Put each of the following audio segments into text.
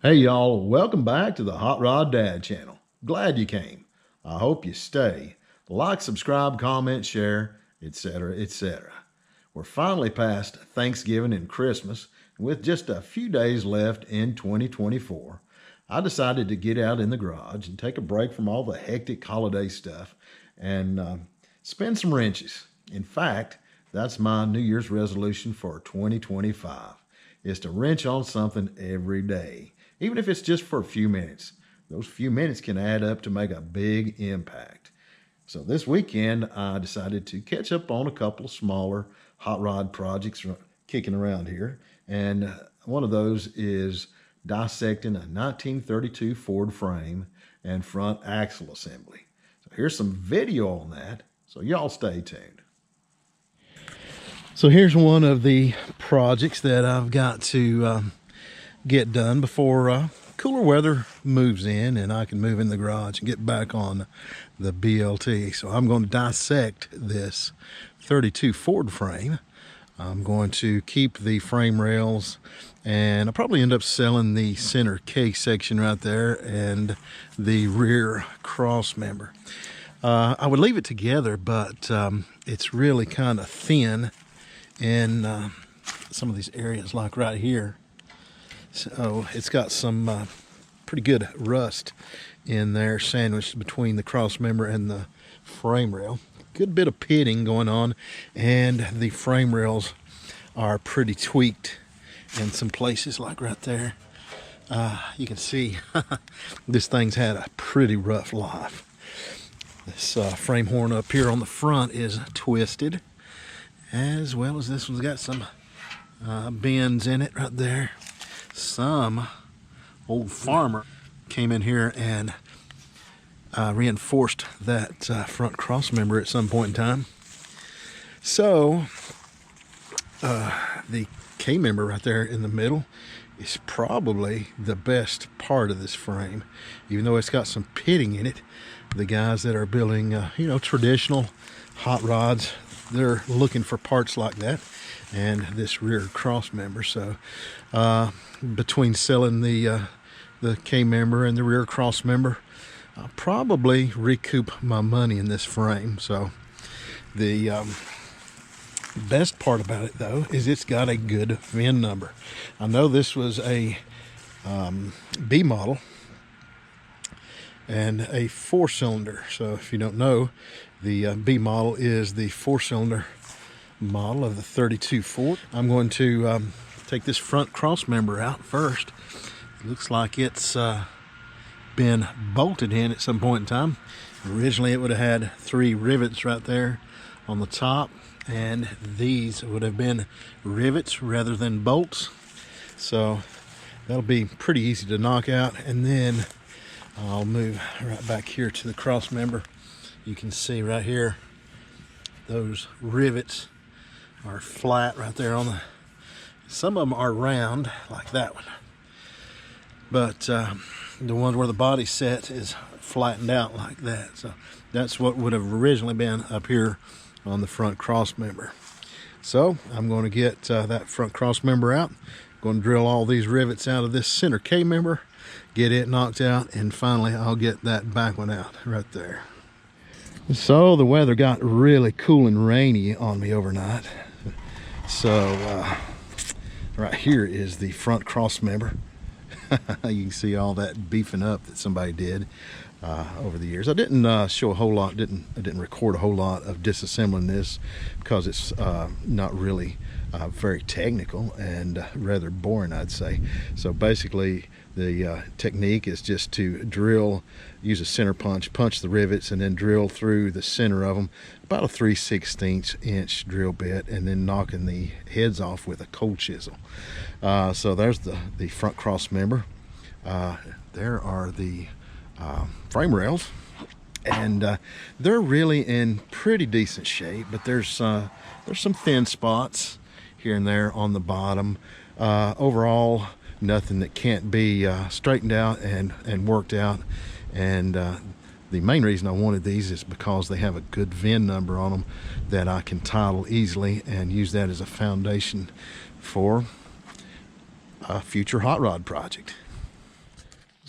Hey y'all, welcome back to the Hot Rod Dad channel. Glad you came. I hope you stay. Like, subscribe, comment, share, etc., etc. We're finally past Thanksgiving and Christmas, and with just a few days left in 2024. I decided to get out in the garage and take a break from all the hectic holiday stuff and spin some wrenches. In fact, that's my New Year's resolution for 2025, is to wrench on something every day, even if it's just for a few minutes. Those few minutes can add up to make a big impact. So this weekend, I decided to catch up on a couple of smaller hot rod projects kicking around here. And one of those is dissecting a 1932 Ford frame and front axle assembly. So here's some video on that. So y'all stay tuned. So here's one of the projects that I've got to get done before cooler weather moves in and I can move in the garage and get back on the BLT. So I'm going to dissect this 32 Ford frame. I'm going to keep the frame rails, and I'll probably end up selling the center K section right there and the rear cross member. I would leave it together, but it's really kind of thin in some of these areas, like right here. So it's got some pretty good rust in there, sandwiched between the cross member and the frame rail. Good bit of pitting going on, and the frame rails are pretty tweaked in some places, like right there. You can see this thing's had a pretty rough life. This frame horn up here on the front is twisted, as well as this one's got some bends in it right there. Some old farmer came in here and reinforced that front cross member at some point in time. So the K member right there in the middle is probably the best part of this frame, even though it's got some pitting in it. The guys that are building traditional hot rods, they're looking for parts like that, and this rear cross member. So between selling the K member and the rear cross member, I'll probably recoup my money in this frame. So the best part about it, though, is it's got a good VIN number. I know this was a B model and a 4-cylinder. So if you don't know, the B model is the 4-cylinder model of the 32 Ford. I'm going to take this front cross member out first. It looks like it's been bolted in at some point in time. Originally it would have had 3 rivets right there on the top, and these would have been rivets rather than bolts. So that'll be pretty easy to knock out. And then I'll move right back here to the cross member. You can see right here, those rivets are flat right there on the, some of them are round like that one, but the one where the body set is flattened out like that. So that's what would have originally been up here on the front cross member. So I'm going to get that front cross member out. I'm going to drill all these rivets out of this center K member, get it knocked out, and finally I'll get that back one out right there. So the weather got really cool and rainy on me overnight. So right here is the front cross member. You can see all that beefing up that somebody did over the years. I didn't show a whole lot, I didn't record a whole lot of disassembling this, because it's not really very technical and rather boring, I'd say. So basically the technique is just to drill, use a center punch the rivets, and then drill through the center of them, about a 3/16 inch drill bit, and then knocking the heads off with a cold chisel. So there's the front cross member. There are the frame rails, and they're really in pretty decent shape, but there's some thin spots here and there on the bottom. Overall, nothing that can't be straightened out and worked out. And the main reason I wanted these is because they have a good VIN number on them that I can title easily and use that as a foundation for a future hot rod project.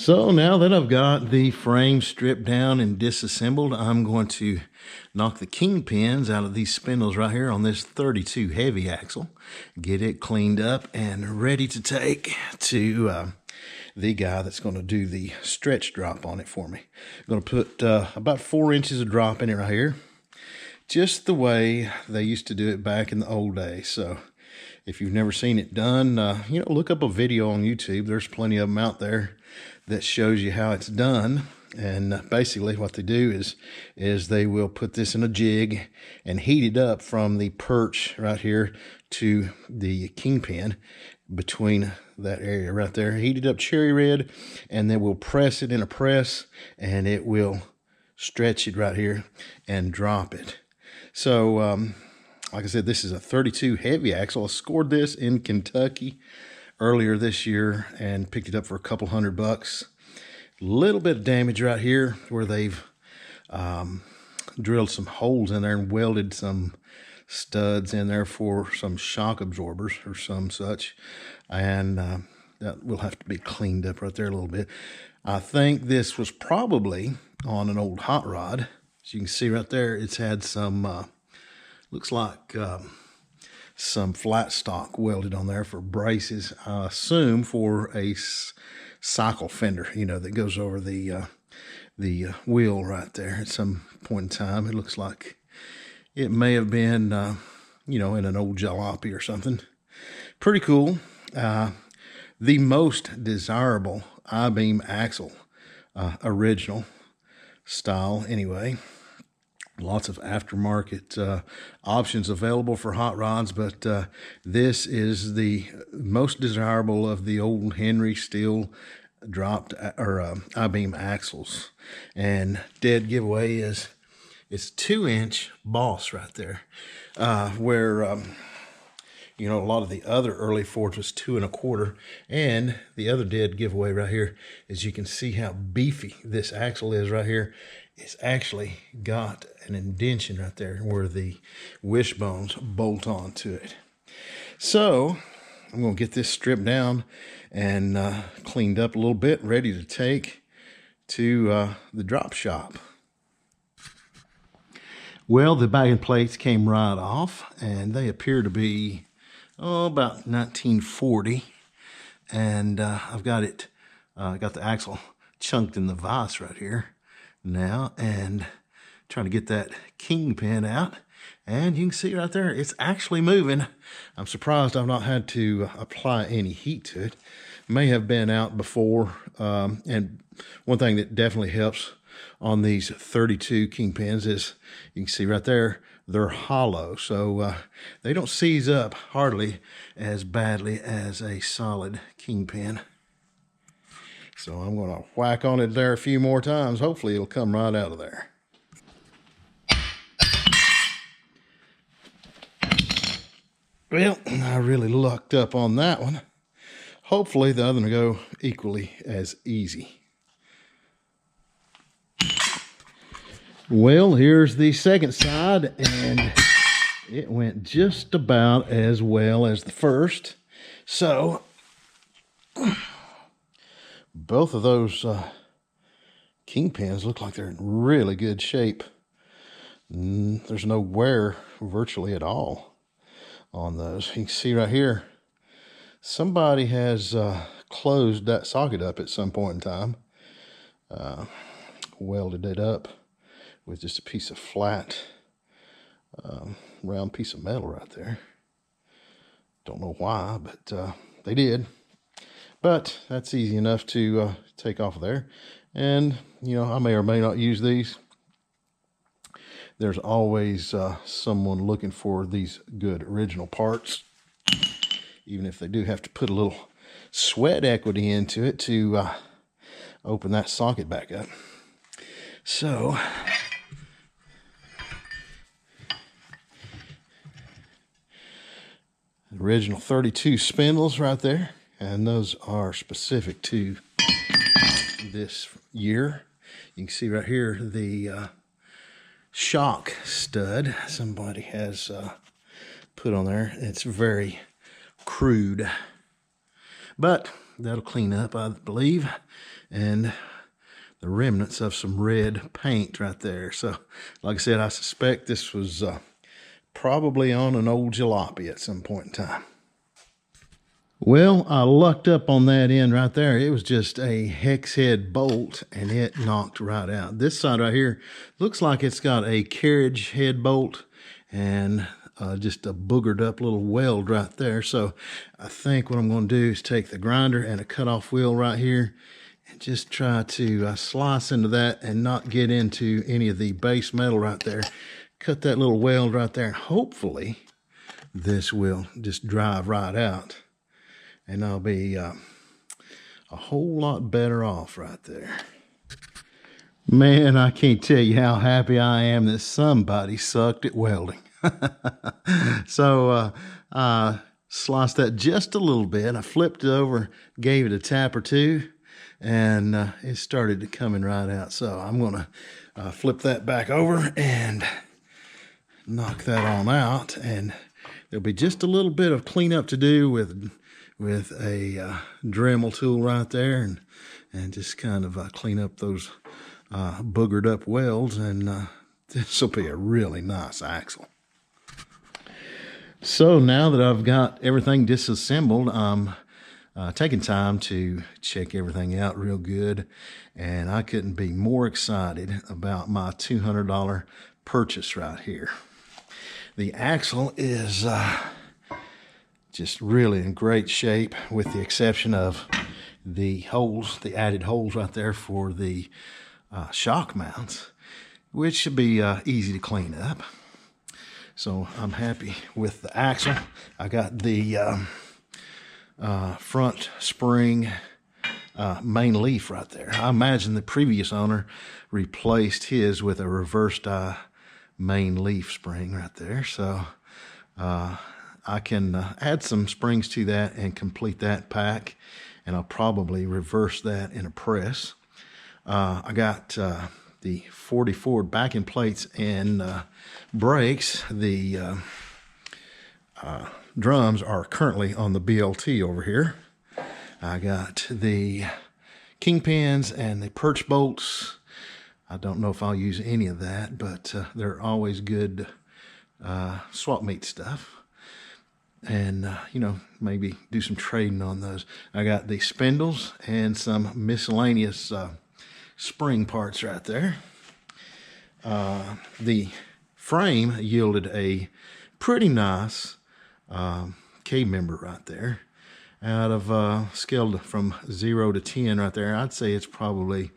So now that I've got the frame stripped down and disassembled, I'm going to knock the kingpins out of these spindles right here on this 32 heavy axle, get it cleaned up and ready to take to the guy that's going to do the stretch drop on it for me. I'm going to put about 4 inches of drop in it right here, just the way they used to do it back in the old days. So if you've never seen it done, look up a video on YouTube. There's plenty of them out there that shows you how it's done. And basically what they do is they will put this in a jig and heat it up from the perch right here to the kingpin, between that area right there. Heat it up cherry red, and then we'll press it in a press, and it will stretch it right here and drop it. So like I said, this is a 32 heavy axle. I scored this in Kentucky earlier this year and picked it up for a couple $100. Little bit of damage right here where they've drilled some holes in there and welded some studs in there for some shock absorbers or some such, and that will have to be cleaned up right there a little bit. I think this was probably on an old hot rod. As you can see right there, it's had some looks like some flat stock welded on there for braces, I assume for a cycle fender, that goes over the wheel right there at some point in time. It looks like it may have been, in an old jalopy or something. Pretty cool. The most desirable I-beam axle, original style anyway. Lots of aftermarket options available for hot rods, but this is the most desirable of the old Henry steel dropped or I-beam axles. And dead giveaway is it's 2-inch boss right there, where a lot of the other early Fords was 2 1/4. And the other dead giveaway right here is you can see how beefy this axle is right here. It's actually got an indentation right there where the wishbones bolt onto it. So I'm going to get this stripped down and cleaned up a little bit, ready to take to the drop shop. Well, the backing plates came right off, and they appear to be about 1940. And I've got it, got the axle chunked in the vise right here now, and trying to get that kingpin out. And you can see right there, it's actually moving. I'm surprised I've not had to apply any heat to it. May have been out before. And one thing that definitely helps on these 32 kingpins is you can see right there, they're hollow. So they don't seize up hardly as badly as a solid kingpin. So I'm going to whack on it there a few more times. Hopefully it'll come right out of there. Well, I really lucked up on that one. Hopefully the other one will go equally as easy. Well, here's the second side, and it went just about as well as the first. So both of those kingpins look like they're in really good shape. There's no wear virtually at all on those. You can see right here, somebody has closed that socket up at some point in time, welded it up with just a piece of flat, round piece of metal right there. Don't know why, but they did. But that's easy enough to take off of there. And, I may or may not use these. There's always someone looking for these good original parts, even if they do have to put a little sweat equity into it to open that socket back up. So original 32 spindles right there, and those are specific to this year. You can see right here the shock stud somebody has put on there. It's very crude, But that'll clean up, I believe. And the remnants of some red paint right there. So, like I said, I suspect this was probably on an old jalopy at some point in time. Well, I lucked up on that end right there. It was just a hex head bolt, and it knocked right out. This side right here looks like it's got a carriage head bolt and just a boogered up little weld right there. So I think what I'm going to do is take the grinder and a cutoff wheel right here and just try to slice into that and not get into any of the base metal right there. Cut that little weld right there. Hopefully this will just drive right out, and I'll be a whole lot better off right there. Man, I can't tell you how happy I am that somebody sucked at welding. So I sliced that just a little bit. I flipped it over, gave it a tap or two, and it started coming right out. So I'm going to flip that back over and knock that on out. And there'll be just a little bit of cleanup to do with a Dremel tool right there, and just kind of clean up those boogered up welds, and this will be a really nice axle. So now that I've got everything disassembled, I'm taking time to check everything out real good, and I couldn't be more excited about my $200 purchase right here. The axle is just really in great shape, with the exception of the holes, the added holes right there for the shock mounts, which should be easy to clean up. So I'm happy with the axle. I got the front spring main leaf right there. I imagine the previous owner replaced his with a reverse die main leaf spring right there. So I can add some springs to that and complete that pack, and I'll probably reverse that in a press. I got the 40 Ford backing plates and brakes. The drums are currently on the BLT over here. I got the kingpins and the perch bolts. I don't know if I'll use any of that, but they're always good swap meet stuff. And, you know, maybe do some trading on those. I got the spindles and some miscellaneous spring parts right there. The frame yielded a pretty nice K-member right there. Out of scaled from 0 to 10 right there, I'd say it's probably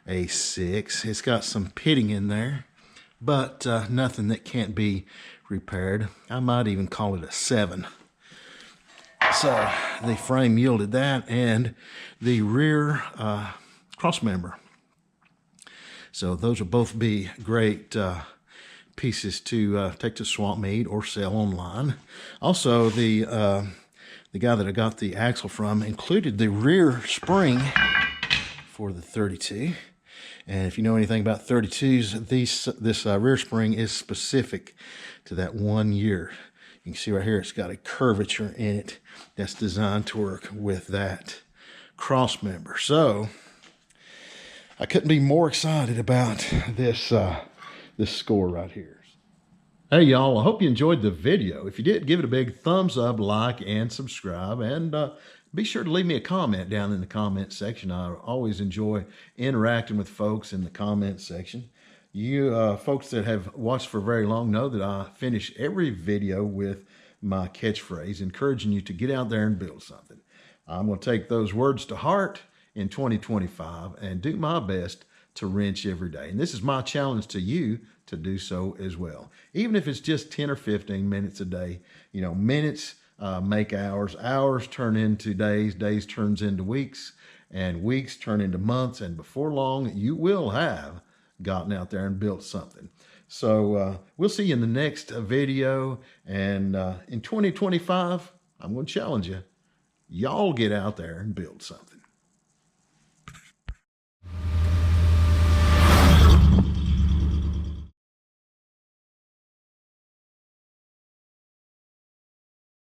a 6. It's got some pitting in there, but nothing that can't be repaired. I might even call it a 7. So the frame yielded that, and the rear cross member. So those will both be great pieces to take to swap meet or sell online. Also, the guy that I got the axle from included the rear spring for the 32. And if you know anything about 32s, this rear spring is specific to that 1 year. You can see right here, it's got a curvature in it that's designed to work with that cross member. So I couldn't be more excited about this score right here. Hey y'all, I hope you enjoyed the video. If you did, give it a big thumbs up, like, and subscribe, and be sure to leave me a comment down in the comment section. I always enjoy interacting with folks in the comment section. You folks that have watched for very long know that I finish every video with my catchphrase, encouraging you to get out there and build something. I'm going to take those words to heart in 2025 and do my best to wrench every day. And this is my challenge to you to do so as well. Even if it's just 10 or 15 minutes a day, you know, minutes make hours, hours turn into days, days turns into weeks, and weeks turn into months. And before long, you will have gotten out there and built something. So we'll see you in the next video. And in 2025, I'm going to challenge you. Y'all get out there and build something.